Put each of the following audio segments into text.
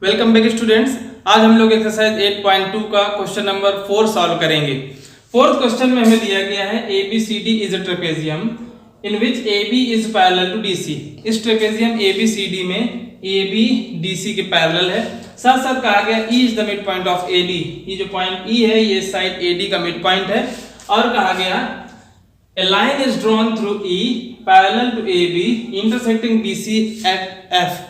Welcome back students. आज हम लोग एक्सरसाइज 8.2 का क्वेश्चन नंबर 4 सॉल्व करेंगे। फोर्थ क्वेश्चन में हमें दिया गया है ABCD is a trapezium in which AB is parallel to DC। इस ट्रेपेजियम ABCD में AB DC के पैरेलल है। साथ साथ कहा गया E is the mid point of AD। ये जो पॉइंट E है ये साइड AD का मिड पॉइंट है। और कहा गया A line is drawn through E parallel to AB intersecting BC at F।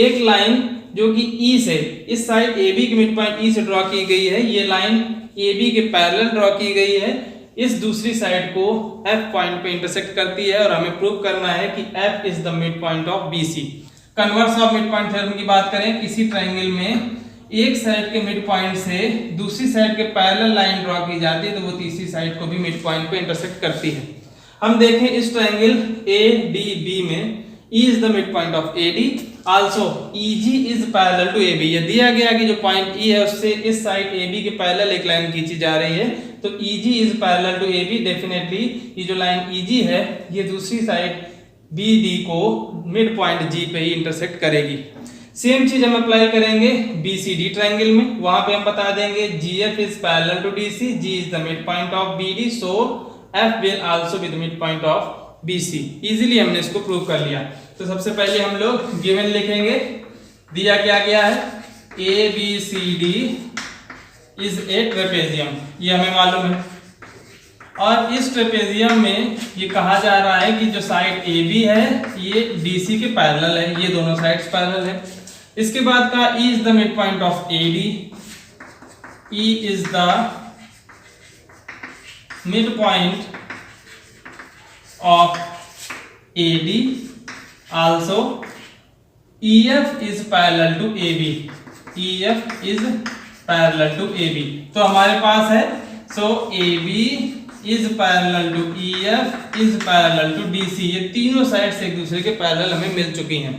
एक लाइन जो कि E से इस साइड AB के मिड पॉइंट E से ड्रॉ की गई है, ये लाइन AB के पैरेलल ड्रॉ की गई है, इस दूसरी साइड को F पॉइंट पे इंटरसेक्ट करती है और हमें प्रूव करना है कि F is the mid point of BC। Converse of mid point theorem की बात करें, किसी ट्रायंगल में एक साइड के मिड पॉइंट से दूसरी साइड के पैरेलल लाइन ड्रॉ की जाती है तो वो तीसरी साइड को भी मिड पॉइंट पे इंटरसेक्ट करती है। हम देखें इस ट्रायंगल ADB में E is the midpoint of AD, also EG is parallel to AB। ये दिया गया कि जो पॉइंट E है उससे इस साइड AB के पैरेलल एक लाइन खींची जा रही है तो EG is parallel to AB। Definitely ये जो लाइन EG है ये दूसरी साइड BD को मिड पॉइंट G पे ही इंटरसेक्ट करेगी। सेम चीज हम अप्लाई करेंगे BCD ट्रायंगल में। वहां पे हम बता देंगे GF is parallel to DC, G is the midpoint of BD, so F will also be the midpoint of BC। Easily हमने इसको प्रूव कर लिया। तो सबसे पहले हम लोग गिवन लिखेंगे। दिया क्या गया है ABCD इज ए ट्रेपेजियम, ये हमें मालूम है। और इस ट्रेपेजियम में ये कहा जा रहा है कि जो साइड AB है ये DC के पैरेलल है, ये दोनों साइड्स पैरेलल है। इसके बाद का E is the mid point of AD, E is the mid point of AD, also EF is parallel to AB, EF is parallel to AB। तो हमारे पास है so AB is parallel to EF is parallel to DC। ये तीनों sides एक दूसरे के parallel हमें मिल चुकी हैं।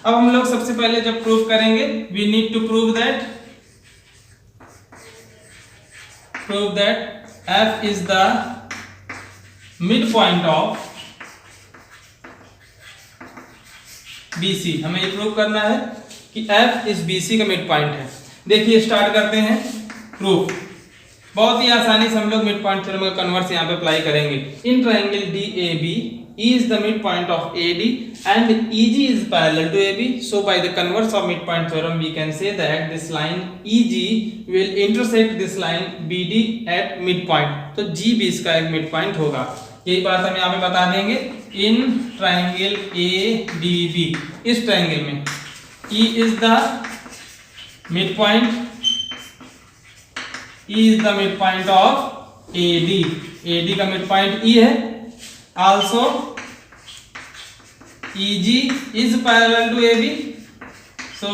अब हम लोग सबसे पहले जब प्रूव करेंगे we need to prove that F is the midpoint of BC। हमें ये प्रूव करना है कि F इस BC का मिड पॉइंट है। देखिए स्टार्ट करते हैं प्रूफ। बहुत ही आसानी से हम लोग मिड पॉइंट थ्योरम का कन्वर्स यहाँ पे अप्लाई करेंगे। In triangle DAB E is the midpoint of AD and EG is parallel to AB, so by the converse of midpoint theorem we can say that this line EG will intersect this line BD at midpoint। तो G भी इसका एक mid point होगा। यही बात हम यहाँ पे बता देंगे। इन ट्रायंगल ADB, इस ट्रायंगल में E is the midpoint, E is the midpoint of AD, AD का मिड पॉइंट E है। Also EG is parallel to AB, so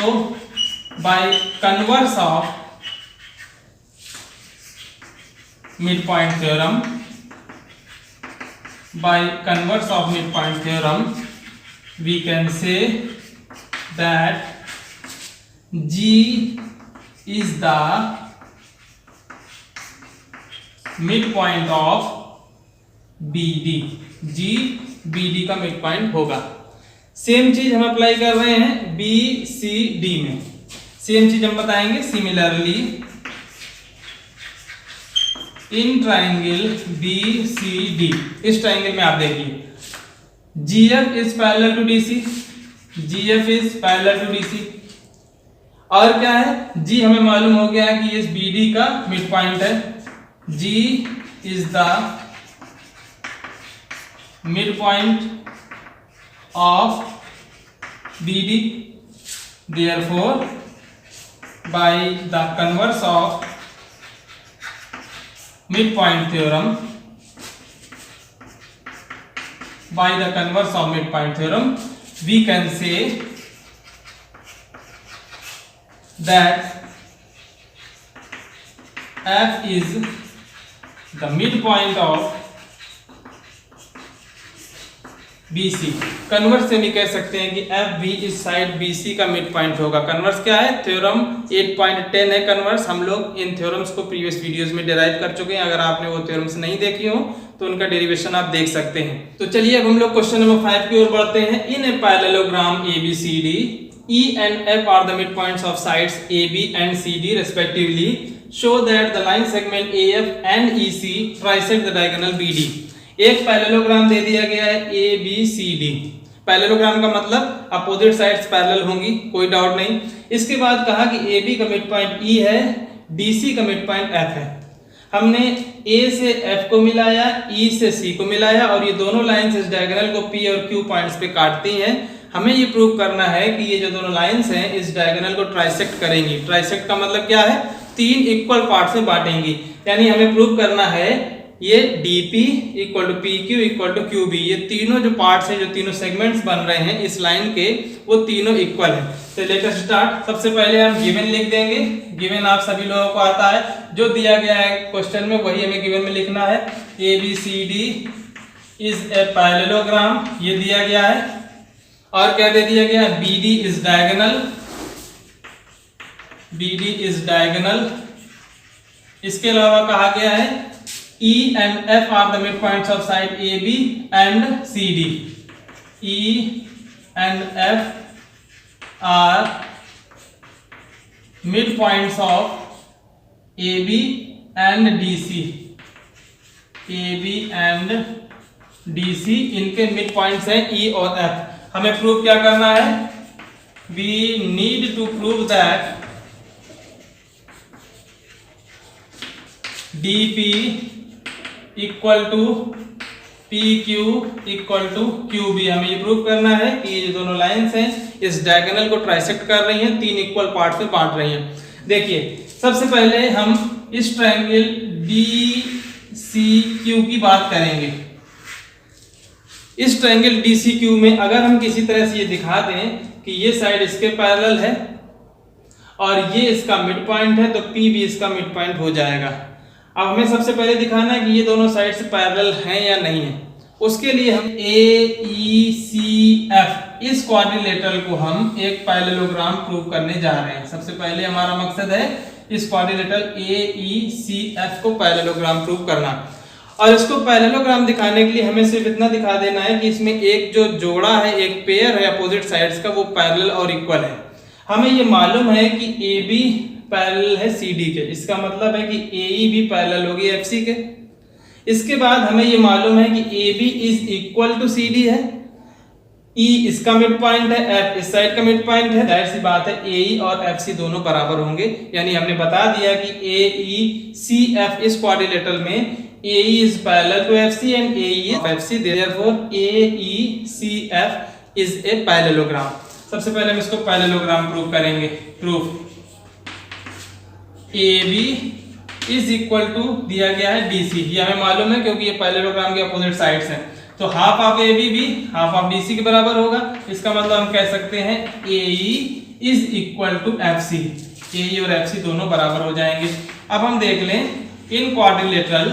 by converse of midpoint theorem, we can say that G is the midpoint of BD, G BD का mid point होगा। Same चीज हम apply कर रहे हैं BCD में। Same चीज हम बताएंगे सिमिलरली इन ट्रायंगल BCD, इस ट्रायंगल में आप देखिए GF is parallel to DC, GF is parallel to DC। और क्या है G हमें मालूम हो गया कि इस BD का मिड पॉइंट है। G is the mid point of BD, therefore by the converse of midpoint theorem, we can say that F is the midpoint of BC। Converse से भी कह सकते हैं कि F भी इस साइड BC का मिड पॉइंट होगा। कन्वर्स क्या है? थ्योरम 8.10 है कन्वर्स। हम लोग इन थ्योरम्स को प्रीवियस वीडियोस में डिराइव कर चुके हैं। अगर आपने वो थ्योरम्स नहीं देखी हो तो उनका डेरिवेशन आप देख सकते हैं। तो चलिए अब हम लोग क्वेश्चन नंबर 5 की ओर बढ़ते हैं। In a parallelogram ABCD E and F are the midpoints of sides AB and CD respectively. Show that the line segment AF and EC trisect the diagonal BD. एक पैरेललोग्राम दे दिया गया है ABCD। Parallelogram का मतलब opposite sides parallel होंगी, कोई doubt नहीं। इसके बाद कहा कि AB का मिड पॉइंट E है, DC का मिड पॉइंट F है। हमने A से F को मिलाया, E से C को मिलाया और ये दोनों लाइंस इस डायगोनल को P और Q पॉइंट्स पे काटती हैं। हमें ये प्रूव करना है कि ये जो दोनों लाइंस हैं इस डायगोनल को ट्राइसेक्ट करेंगी। ट्राइसेक्ट का मतलब क्या है? तीन इक्वल पार्ट्स में बांटेंगी। यानी हमें प्रूव करना है ये DP equal to PQ equal to QB, ये तीनों जो पार्ट्स हैं, जो तीनों सेगमेंट्स बन रहे हैं इस लाइन के, वो तीनों इक्वल हैं। तो लेट अस स्टार्ट। सबसे पहले हम गिवन लिख देंगे। गिवन आप सभी लोगों को आता है, जो दिया गया है क्वेश्चन में वही हमें गिवन में लिखना है। ABCD इज ए पैरेललोग्राम, ये दिया गया है। और क्या दे दिया गया है? BD is diagonal, BD is diagonal. इसके अलावा कहा गया है E and F are the midpoints of side AB and CD. E and F are midpoints of AB and DC. AB and DC इनके midpoints हैं E और F। हमें prove क्या करना है? We need to prove that DP equal to PQ equal to QB। हमें ये prove करना है कि ये जो दोनों लाइंस हैं इस डायगोनल को ट्राइसेक्ट कर रही हैं, तीन इक्वल पार्ट्स में बांट रही हैं। देखिए सबसे पहले हम इस ट्रायंगल DCQ की बात करेंगे। इस ट्रायंगल DCQ में अगर हम किसी तरह से ये दिखा दें कि ये साइड इसके पैरेलल है और ये इसका मिड पॉइंट है, तो P भी इसका मिड पॉइंट हो जाएगा। अब हमें सबसे पहले दिखाना है कि ये दोनों साइड्स पैरेलल हैं या नहीं है। उसके लिए हम AECF इस क्वाड्रिलेटरल को हम एक पैरेललोग्राम प्रूव करने जा रहे हैं। सबसे पहले हमारा मकसद है इस क्वाड्रिलेटरल AECF को पैरेललोग्राम प्रूव करना। और इसको पैरेललोग्राम दिखाने के लिए हमें सिर्फ इतना दिखा देना है कि इसमें एक जो जोड़ा है, एक पेयर है अपोजिट साइड्स का, वो पैरेलल और इक्वल है। हमें ये मालूम है कि AB पैरेलल है CD के, इसका मतलब है कि AE भी पैरेलल होगी FC के। इसके बाद हमें ये मालूम है कि AB is equal to CD है, E इसका मिड पॉइंट है, F इस साइड का मिड पॉइंट है। जाहिर सी बात है AE और FC दोनों बराबर होंगे। यानी हमने बता दिया कि AECF इस क्वाड्रिलेटरल में AE is parallel to FC and AE is FC, therefore AECF is a parallelogram। सबसे पहले हम इसको पैरेललोग्राम प्रूव करेंगे। Proof AB is equal to दिया गया है DC, ये हमें मालूम है क्योंकि ये पैरेललोग्राम के अपोजिट साइड्स हैं। तो हाफ ऑफ AB भी हाफ ऑफ DC के बराबर होगा। इसका मतलब हम कह सकते हैं AE is equal to FC, AE और FC दोनों बराबर हो जाएंगे। अब हम देख लें इन क्वाड्रिलेटरल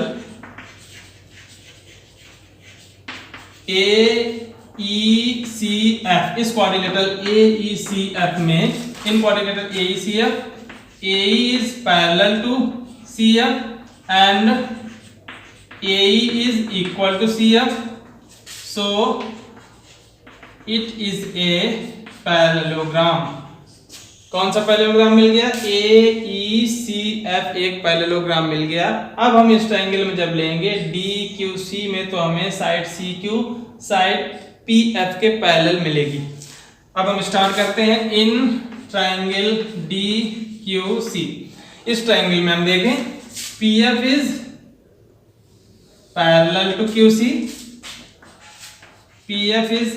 AECF, इस क्वाड्रिलेटरल AECF में, इन quadrilateral AECF AE is parallel to CF and AE is equal to CF, so it is a parallelogram। कौन सा पैरेललोग्राम मिल गया? AECF एक पैरेललोग्राम मिल गया। अब हम इस ट्रायंगल में जब लेंगे DQC में, तो हमें साइड CQ साइड PF के पैरेलल मिलेगी। अब हम स्टार्ट करते हैं इन ट्रायंगल DQC। इस ट्रायंगल में हम देखें PF is parallel to QC, PF is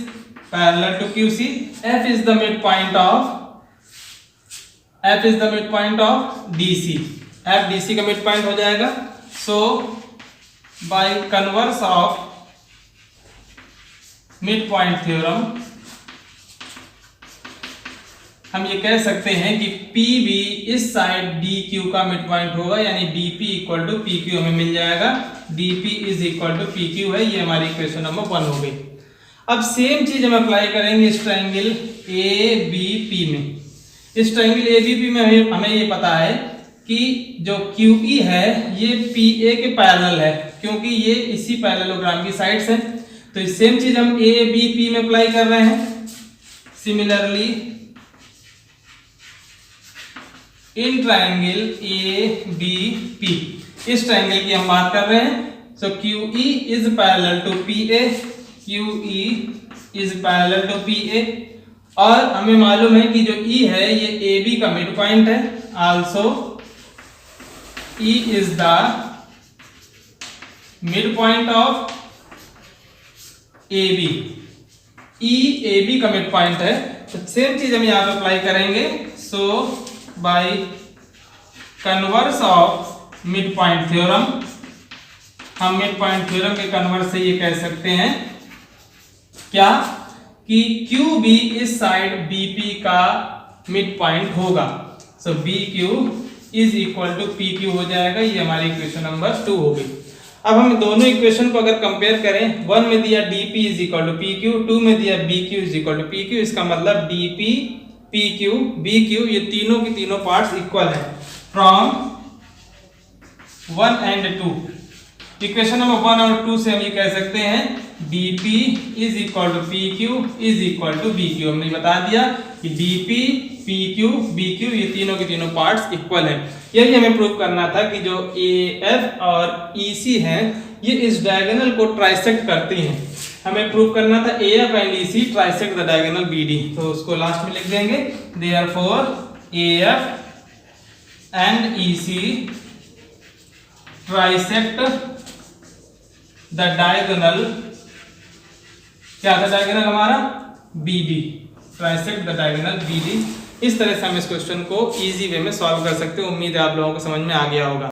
parallel to QC, F is the mid point of DC, F DC का मिड पॉइंट हो जाएगा। So by converse of mid point theorem हम ये कह सकते हैं कि PB इस साइड DQ का मिड पॉइंट होगा, यानी DP इक्वल टू PQ हमें मिल जाएगा। DP is equal to PQ है, ये हमारी इक्वेशन नंबर 1 हो गई। अब सेम चीज हम अप्लाई करेंगे इस ट्रायंगल ABP में। इस ट्रायंगल ABP में हमें ये पता है कि जो QE है ये PA के पैरेलल है, क्योंकि ये इसी पैरेललोग्राम की साइड्स हैं। तो सेम चीज हम ABP में अप्लाई कर रहे हैं। Similarly in triangle A B P, इस ट्राइंगल की हम बात कर रहे हैं। So Q E is parallel to P A, Q E is parallel to P A, और हमें मालूम है कि जो ई है ये ए बी का मिड पॉइंट है। Also E is the mid point of A B, E A B का मिड पॉइंट है। तो सेम चीज हम यहाँ पे अप्लाई करेंगे। So by converse of mid point theorem, हम मिड पॉइंट थ्योरम के कन्वर्स से ये कह सकते हैं क्या कि क्यू बी इस साइड बीपी का मिड पॉइंट होगा। So B Q is equal to P Q हो जाएगा। ये हमारी इक्वेशन नंबर 2 हो गई। अब हम दोनों इक्वेशन को अगर कंपेयर करें, 1 में दिया D P is equal to P Q, 2 में दिया B Q is equal to P Q, इसका मतलब D P P Q B Q ये तीनों की तीनों पार्ट्स इक्वल है फ्रॉम 1 एंड 2। इक्वेशन नंबर 1 और 2 से हम ये कह सकते हैं dp is equal to P Q is equal to B Q. हमने बता दिया कि dp P Q B Q ये तीनों के तीनों पार्ट्स इक्वल हैं। यही हमें प्रूव करना था कि जो AF और EC हैं ये इस डायगोनल को ट्राइसेक्ट करती हैं। हमें प्रूव करना था AF and EC trisect the diagonal BD, तो उसको लास्ट में लिख देंगे। Therefore AF and EC trisect the diagonal, क्या था डायगोनल हमारा BD, trisect the diagonal BD। इस तरह से हम इस क्वेश्चन को इजी वे में सॉल्व कर सकते हैं। उम्मीद है आप लोगों को समझ में आ गया होगा।